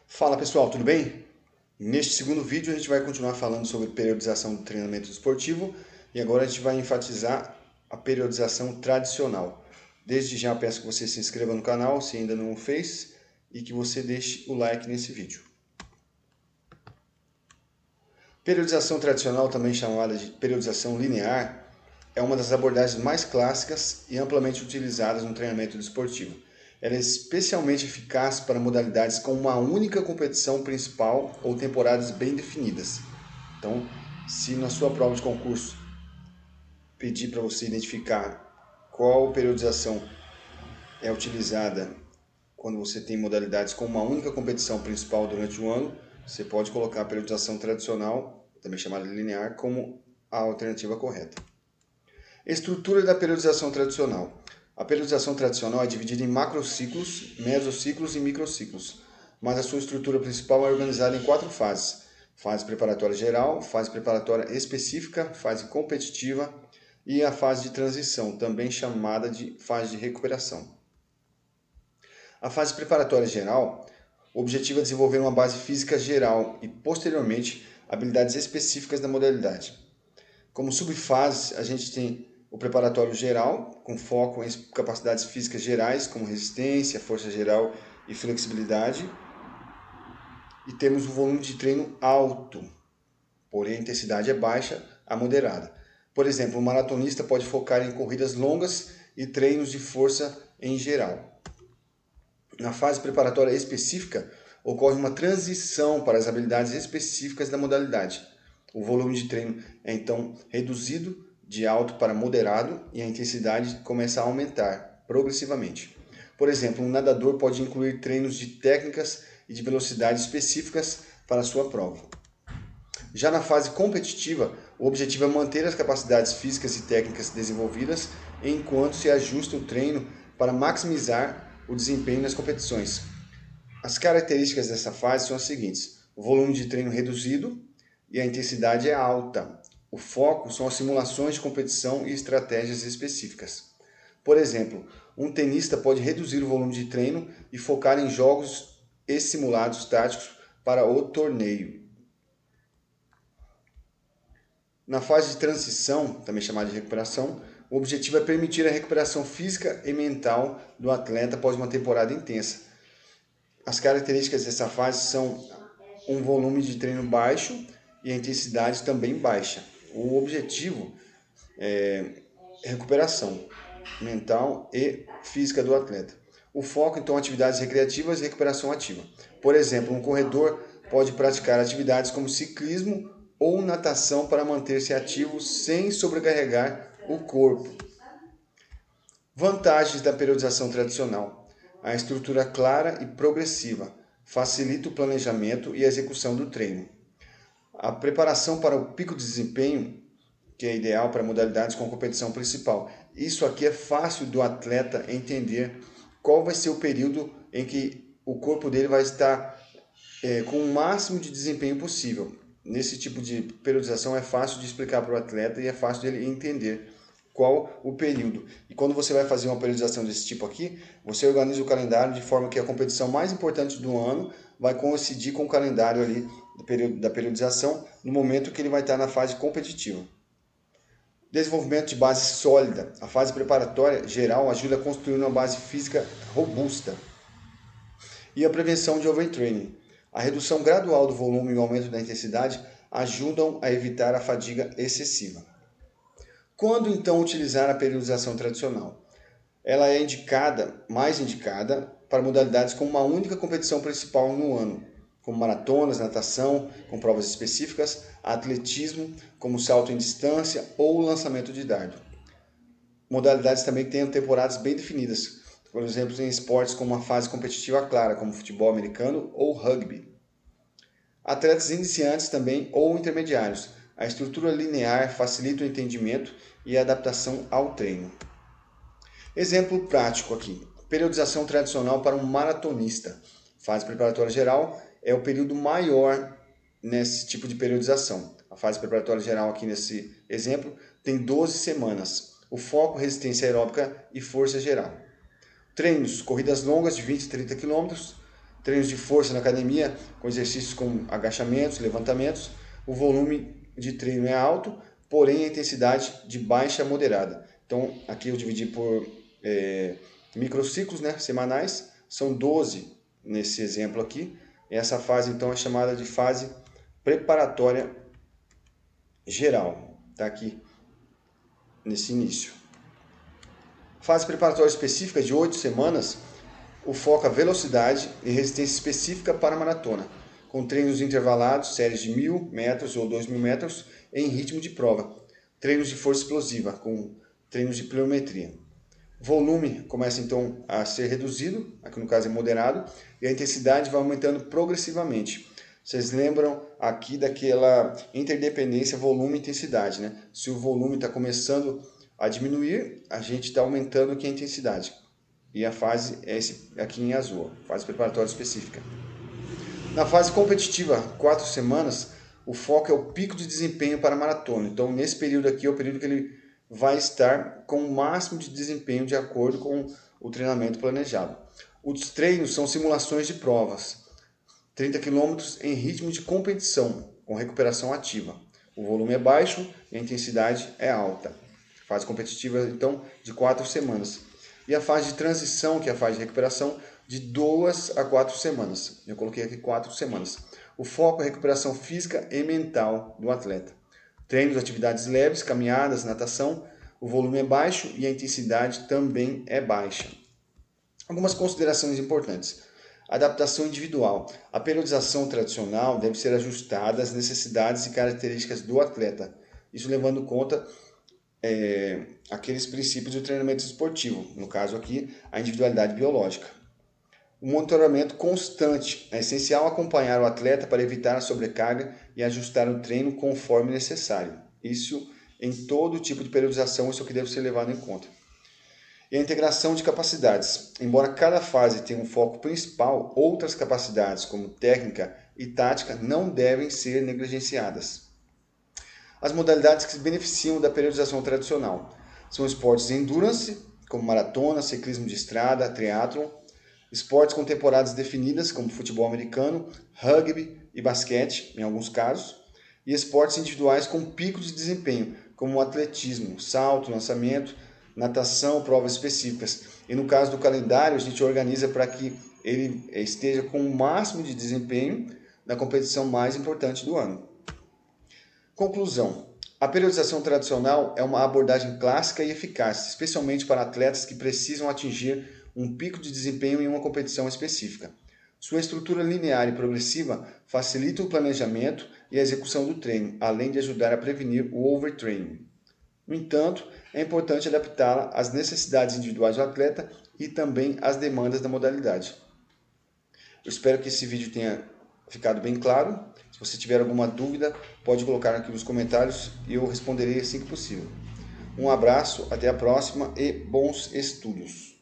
Fala pessoal, tudo bem? Neste segundo vídeo a gente vai continuar falando sobre periodização do treinamento esportivo e agora a gente vai enfatizar a periodização tradicional. Desde já peço que você se inscreva no canal se ainda não o fez e que você deixe o like nesse vídeo. Periodização tradicional, também chamada de periodização linear, é uma das abordagens mais clássicas e amplamente utilizadas no treinamento esportivo. Ela é especialmente eficaz para modalidades com uma única competição principal ou temporadas bem definidas. Então, se na sua prova de concurso pedir para você identificar qual periodização é utilizada quando você tem modalidades com uma única competição principal durante o ano, você pode colocar a periodização tradicional, também chamada linear, como a alternativa correta. Estrutura da periodização tradicional. A periodização tradicional é dividida em macrociclos, mesociclos e microciclos, mas a sua estrutura principal é organizada em 4 fases: fase preparatória geral, fase preparatória específica, fase competitiva e a fase de transição, também chamada de fase de recuperação. A fase preparatória geral, o objetivo é desenvolver uma base física geral e, posteriormente, habilidades específicas da modalidade. Como subfase, a gente tem o preparatório geral, com foco em capacidades físicas gerais, como resistência, força geral e flexibilidade. E temos o volume de treino alto, porém a intensidade é baixa a moderada. Por exemplo, um maratonista pode focar em corridas longas e treinos de força em geral. Na fase preparatória específica, ocorre uma transição para as habilidades específicas da modalidade. O volume de treino é então reduzido de alto para moderado e a intensidade começa a aumentar progressivamente. Por exemplo, um nadador pode incluir treinos de técnicas e de velocidade específicas para a sua prova. Já na fase competitiva, o objetivo é manter as capacidades físicas e técnicas desenvolvidas enquanto se ajusta o treino para maximizar o desempenho nas competições. As características dessa fase são as seguintes: o volume de treino reduzido e a intensidade é alta. O foco são as simulações de competição e estratégias específicas. Por exemplo, um tenista pode reduzir o volume de treino e focar em jogos e simulados táticos para o torneio. Na fase de transição, também chamada de recuperação, o objetivo é permitir a recuperação física e mental do atleta após uma temporada intensa. As características dessa fase são um volume de treino baixo e a intensidade também baixa. O objetivo é recuperação mental e física do atleta. O foco, então, atividades recreativas e recuperação ativa. Por exemplo, um corredor pode praticar atividades como ciclismo ou natação para manter-se ativo sem sobrecarregar o corpo. Vantagens da periodização tradicional: a estrutura clara e progressiva facilita o planejamento e a execução do treino. A preparação para o pico de desempenho, que é ideal para modalidades com competição principal. Isso aqui é fácil do atleta entender qual vai ser o período em que o corpo dele vai estar com o máximo de desempenho possível. Nesse tipo de periodização é fácil de explicar para o atleta e é fácil dele entender qual o período. E quando você vai fazer uma periodização desse tipo aqui, você organiza o calendário de forma que a competição mais importante do ano vai coincidir com o calendário ali da periodização no momento que ele vai estar na fase competitiva. Desenvolvimento de base sólida. A fase preparatória geral ajuda a construir uma base física robusta. E a prevenção de overtraining. A redução gradual do volume e o aumento da intensidade ajudam a evitar a fadiga excessiva. Quando então utilizar a periodização tradicional? Ela é mais indicada para modalidades com uma única competição principal no ano, como maratonas, natação, com provas específicas, atletismo, como salto em distância ou lançamento de dardo. Modalidades também que tenham temporadas bem definidas, por exemplo, em esportes com uma fase competitiva clara, como futebol americano ou rugby. Atletas iniciantes também ou intermediários. A estrutura linear facilita o entendimento e a adaptação ao treino. Exemplo prático aqui: periodização tradicional para um maratonista. Fase preparatória geral é o período maior nesse tipo de periodização. A fase preparatória geral aqui nesse exemplo tem 12 semanas. O foco, resistência aeróbica e força geral. Treinos: corridas longas de 20 e 30 km, Treinos de força na academia, com exercícios com agachamentos, levantamentos. O volume de treino é alto, porém a intensidade de baixa a moderada. Então, aqui eu dividi por microciclos, né, semanais. São 12 nesse exemplo aqui. Essa fase, então, é chamada de fase preparatória geral. Está aqui nesse início. Fase preparatória específica de 8 semanas, o foco é velocidade e resistência específica para a maratona, com treinos intervalados, séries de 1.000 metros ou 2.000 metros em ritmo de prova. Treinos de força explosiva, com treinos de pliometria. Volume começa então a ser reduzido, aqui no caso é moderado, e a intensidade vai aumentando progressivamente. Vocês lembram aqui daquela interdependência volume-intensidade, né? Se o volume está começando a diminuir, a gente está aumentando aqui a intensidade. E a fase é esse aqui em azul, fase preparatória específica. Na fase competitiva, 4 semanas, o foco é o pico de desempenho para a maratona. Então, nesse período aqui é o período que ele vai estar com o máximo de desempenho de acordo com o treinamento planejado. Os treinos são simulações de provas. 30 km em ritmo de competição, com recuperação ativa. O volume é baixo e a intensidade é alta. Fase competitiva, então, de 4 semanas. E a fase de transição, que é a fase de recuperação, de 2 a 4 semanas. Eu coloquei aqui 4 semanas. O foco é a recuperação física e mental do atleta. Treinos, atividades leves, caminhadas, natação. O volume é baixo e a intensidade também é baixa. Algumas considerações importantes. Adaptação individual. A periodização tradicional deve ser ajustada às necessidades e características do atleta. Isso levando em conta aqueles princípios do treinamento esportivo, no caso aqui, a individualidade biológica. O monitoramento constante. É essencial acompanhar o atleta para evitar a sobrecarga e ajustar o treino conforme necessário. Isso em todo tipo de periodização, isso é o que deve ser levado em conta. E a integração de capacidades. Embora cada fase tenha um foco principal, outras capacidades, como técnica e tática, não devem ser negligenciadas. As modalidades que se beneficiam da periodização tradicional são esportes de endurance, como maratona, ciclismo de estrada, triatlon, esportes com temporadas definidas, como futebol americano, rugby e basquete, em alguns casos, e esportes individuais com pico de desempenho, como o atletismo, salto, lançamento, natação, provas específicas. E no caso do calendário, a gente organiza para que ele esteja com o máximo de desempenho na competição mais importante do ano. Conclusão. A periodização tradicional é uma abordagem clássica e eficaz, especialmente para atletas que precisam atingir um pico de desempenho em uma competição específica. Sua estrutura linear e progressiva facilita o planejamento e a execução do treino, além de ajudar a prevenir o overtraining. No entanto, é importante adaptá-la às necessidades individuais do atleta e também às demandas da modalidade. Eu espero que esse vídeo tenha ficado bem claro. Se você tiver alguma dúvida, pode colocar aqui nos comentários e eu responderei assim que possível. Um abraço, até a próxima e bons estudos!